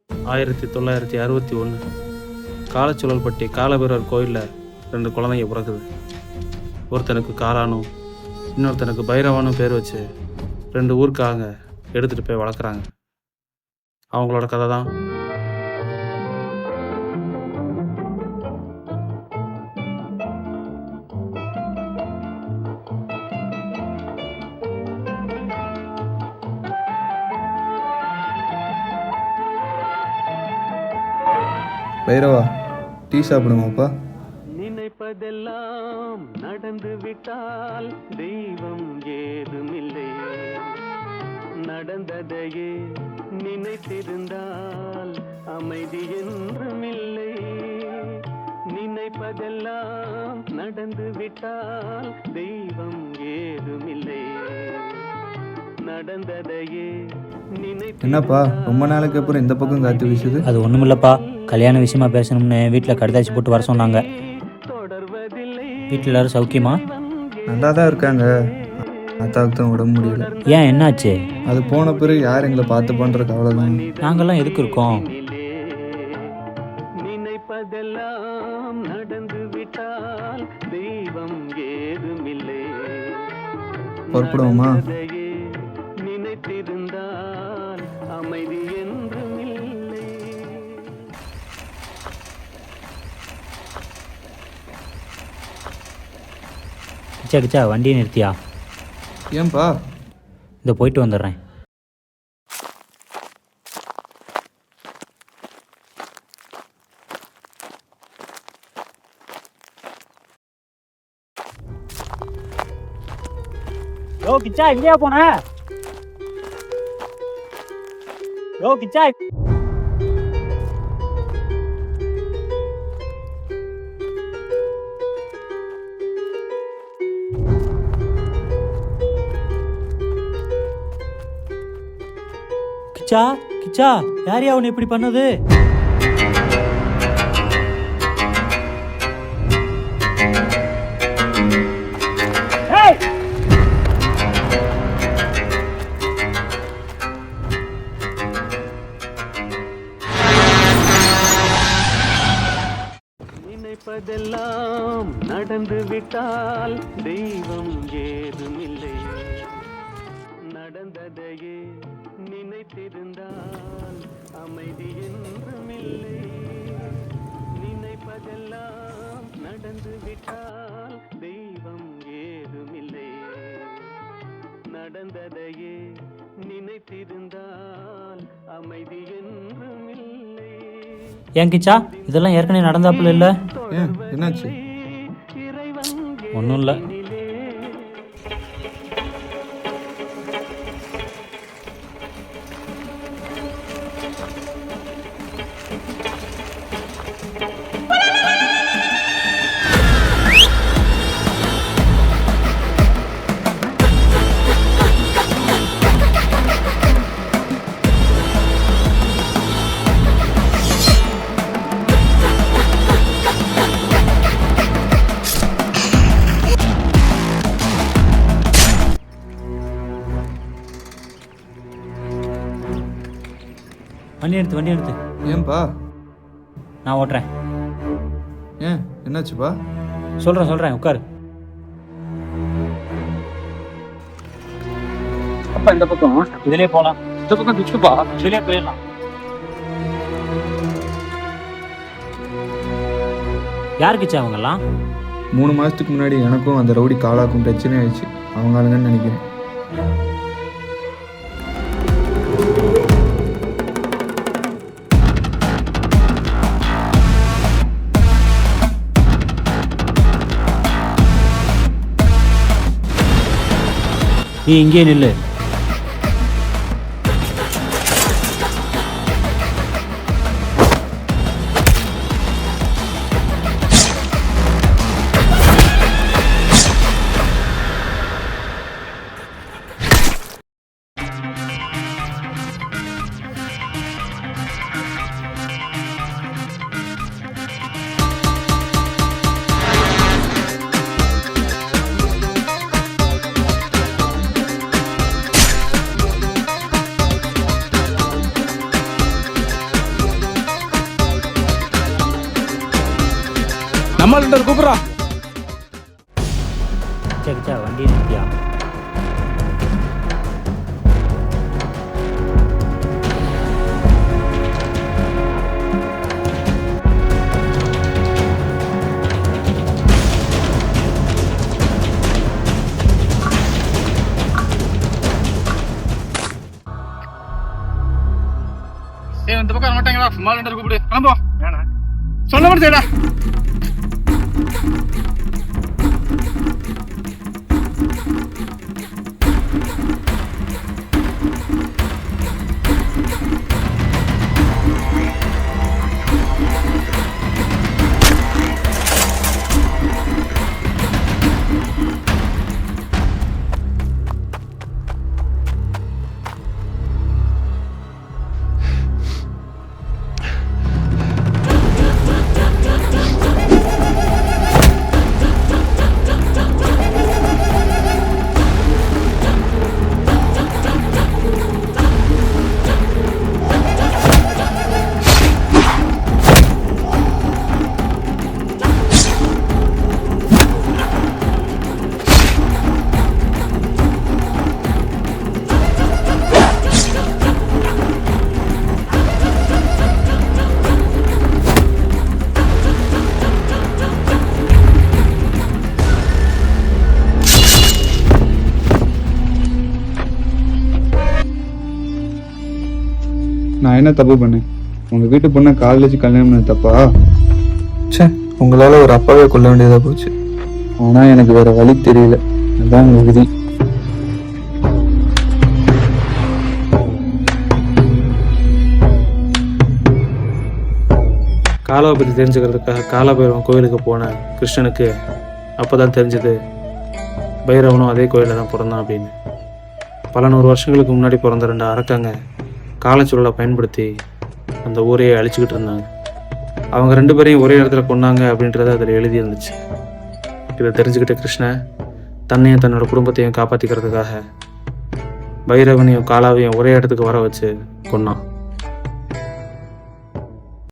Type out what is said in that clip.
1961 காலச்சுழல்பட்டி காலபைரவர் கோயிலில் 2 குழந்தைங்க பிறக்குது. ஒருத்தனுக்கு காலானும் இன்னொருத்தனுக்கு பைரவானும் பேர் வச்சு 2 ஊருக்காக எடுத்துகிட்டு போய் வளர்க்குறாங்க. அவங்களோட கதை தான் பைரவா, டீ சாப்பிடுமாப்பா? நினைப்பதெல்லாம் நடந்து விட்டால் தெய்வம் ஏதுமில்லை, நடந்ததையே நினைத்திருந்தால் அமைதி என்றுமில்லை. நினைப்பதெல்லாம் நடந்து விட்டால் தெய்வம் ஏதுமில்லை, நடந்ததையே என்னப்பா ரொம்ப நாளைக்கு அப்புறம் இந்த பக்கம் காத்து வீசுது? அது ஒன்றும் இல்லைப்பா, கல்யாண விஷயமா பேசணும்னு வீட்டில் கடுதாச்சி போட்டு வர சொன்னாங்க. வீட்டில் எல்லாரும் சௌக்கியமா? நல்லா தான் இருக்காங்க. அத்தாவுக்கு தான் உடம்பு முடியல. ஏன், என்னாச்சு? அது போன பிறகு யார் எங்களை பார்த்து பண்ணுற கவலை தான். நாங்கள்லாம் எதுக்கு இருக்கோம்? நினைப்பதெல்லாம் நடந்து விட்டால் தெய்வம் ஏதுமில்லை, புறப்படுவோமா? நினைத்திருந்தால் அமைதி என்றுமில்லை. கிச்சா கிச்சா வண்டியை நிறுத்தியா? ஏன்பா? இந்த போயிட்டு வந்துடுறேன். யோ கிச்சா, எங்கேயா போன? யோ கிச்சா, கிச்சா கிச்சா, யாரையா அவனை இப்படி பண்ணது? நினைப்பதெல்லாம் நடந்து விட்டால் தெய்வம் ஏதுமில்லை, நடந்ததையே நினைத்திருந்தால் அமைதி என்றுமில்லை. நினைப்பதெல்லாம் நடந்து விட்டால் தெய்வம் ஏதுமில்லை, நடந்ததையே நினைத்திருந்தால் அமைதி என்றுமில்லை. ஏன் கிச்சா, இதெல்லாம் ஏற்கனவே நடந்தாப்புல இல்லை? ஏன், என்னாச்சு? ஒன்றும் இல்லை. வண்டி எடுத்து. ஏன்பா? நான் ஓட்டுறேன். ஏன், என்னாச்சுப்பா? சொல்கிறேன், உட்காரு. அப்பா இந்த பக்கம் இதிலே போகலாம். இந்த பக்கம் திச்சுப்பா. இதிலே போயிடலாம். யார் கிச்சா அவங்கெல்லாம்? 3 மாதத்துக்கு முன்னாடி எனக்கும் அந்த ரவுடி காலாக்கும் பிரச்சனை ஆயிடுச்சு. அவங்க ஆளுங்கன்னு நினைக்கிறேன். நீ இங்கே நில்லு. மாட்டேன் கூப்பிட்றா. கிச்சா வண்டி நிற்கியா? இந்த பக்கம் மாட்டாங்களா? ஸ்மால் லெண்டர் கூப்பிடு. கிளம்புவோம். சொல்ல முடியாடா. நான் என்ன தப்பு பண்ணேன்? உங்கள் வீட்டு பொண்ணை காலேஜ் கல்யாணம் பண்ண தப்பா? சே, உங்களால் ஒரு அப்பாவே கொள்ள வேண்டியதாக போச்சு. ஆனால் எனக்கு வேற வழி தெரியல. அதுதான் உங்கள் விதி. காலாவை பற்றி தெரிஞ்சுக்கிறதுக்காக காலபைரவன் கோயிலுக்கு போன கிருஷ்ணனுக்கு அப்போ தான் தெரிஞ்சது பைரவனும் அதே கோயிலில் தான் பிறந்தான் அப்படின்னு. பல 100 வருஷங்களுக்கு முன்னாடி பிறந்த 2 அரக்கங்க காலச்சூழலை பயன்படுத்தி அந்த ஊரையே அழிச்சுக்கிட்டு இருந்தாங்க. அவங்க 2 பேரையும் ஒரே இடத்துல கொண்டாங்க அப்படின்றது அதில் எழுதி இருந்துச்சு. இதை தெரிஞ்சுக்கிட்ட கிருஷ்ணன் தன்னையும் தன்னோட குடும்பத்தையும் காப்பாற்றிக்கிறதுக்காக பைரவனையும் காலாவையும் ஒரே இடத்துக்கு வர வச்சு கொன்னான்.